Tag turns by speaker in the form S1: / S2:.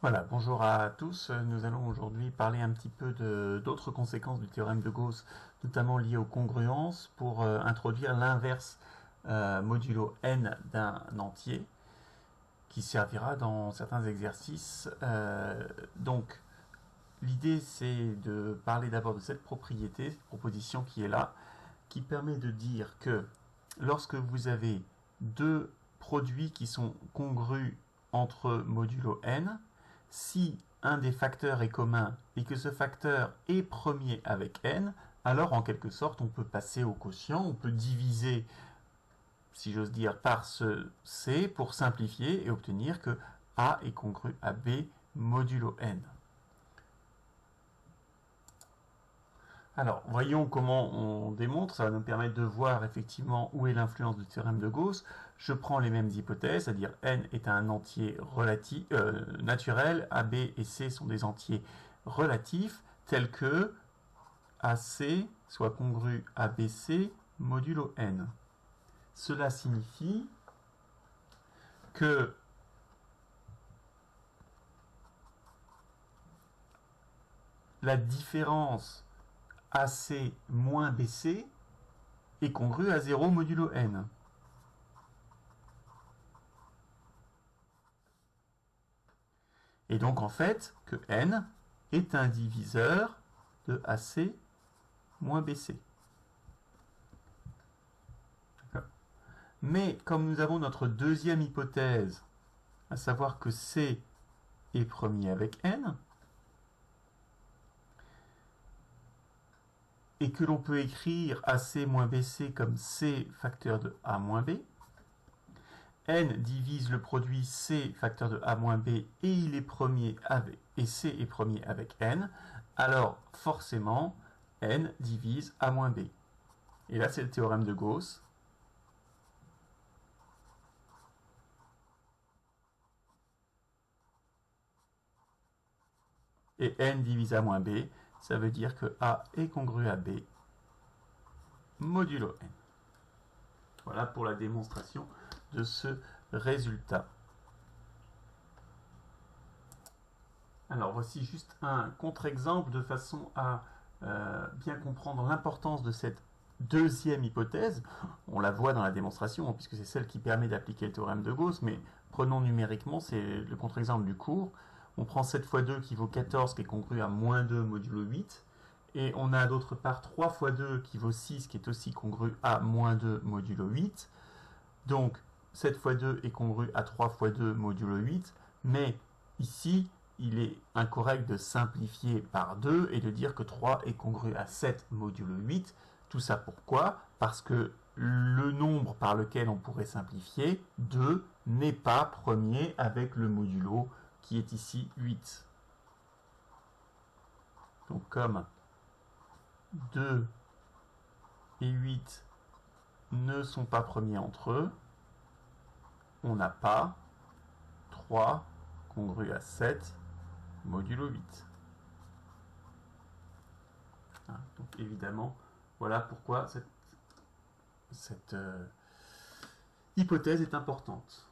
S1: Voilà, bonjour à tous. Nous allons aujourd'hui parler un petit peu d'autres conséquences du théorème de Gauss, notamment liées aux congruences, pour introduire l'inverse modulo n d'un entier, qui servira dans certains exercices. Donc, l'idée c'est de parler d'abord de cette propriété, cette proposition qui est là, qui permet de dire que lorsque vous avez deux produits qui sont congrus entre modulo n, si un des facteurs est commun et que ce facteur est premier avec n, alors en quelque sorte on peut passer au quotient, on peut diviser, si j'ose dire, par ce c pour simplifier et obtenir que a est congru à b modulo n. Alors, voyons comment on démontre, ça va nous permettre de voir effectivement où est l'influence du théorème de Gauss. Je prends les mêmes hypothèses, c'est-à-dire n est un entier relatif, naturel, AB et C sont des entiers relatifs, tels que AC soit congru à BC modulo n. Cela signifie que la différence AC moins BC est congru à 0 modulo n. Et donc en fait que n est un diviseur de AC moins BC. Mais comme nous avons notre deuxième hypothèse, à savoir que C est premier avec n, et que l'on peut écrire AC moins BC comme C facteur de A moins B, n divise le produit C facteur de A moins B et il est premier avec, et C est premier avec n, alors forcément n divise A moins B. Et là c'est le théorème de Gauss. Et n divise A moins B, ça veut dire que A est congru à B modulo n. Voilà pour la démonstration de ce résultat. Alors voici juste un contre-exemple de façon à bien comprendre l'importance de cette deuxième hypothèse. On la voit dans la démonstration puisque c'est celle qui permet d'appliquer le théorème de Gauss, mais prenons numériquement, c'est le contre-exemple du cours. On prend 7 fois 2 qui vaut 14 qui est congru à moins 2 modulo 8. Et on a d'autre part 3 fois 2 qui vaut 6 qui est aussi congru à moins 2 modulo 8. Donc 7 fois 2 est congru à 3 fois 2 modulo 8. Mais ici, il est incorrect de simplifier par 2 et de dire que 3 est congru à 7 modulo 8. Tout ça pourquoi? Parce que le nombre par lequel on pourrait simplifier, 2, n'est pas premier avec le modulo qui est ici 8. Donc comme 2 et 8 ne sont pas premiers entre eux, on n'a pas 3 congru à 7 modulo 8. Donc évidemment, voilà pourquoi cette hypothèse est importante.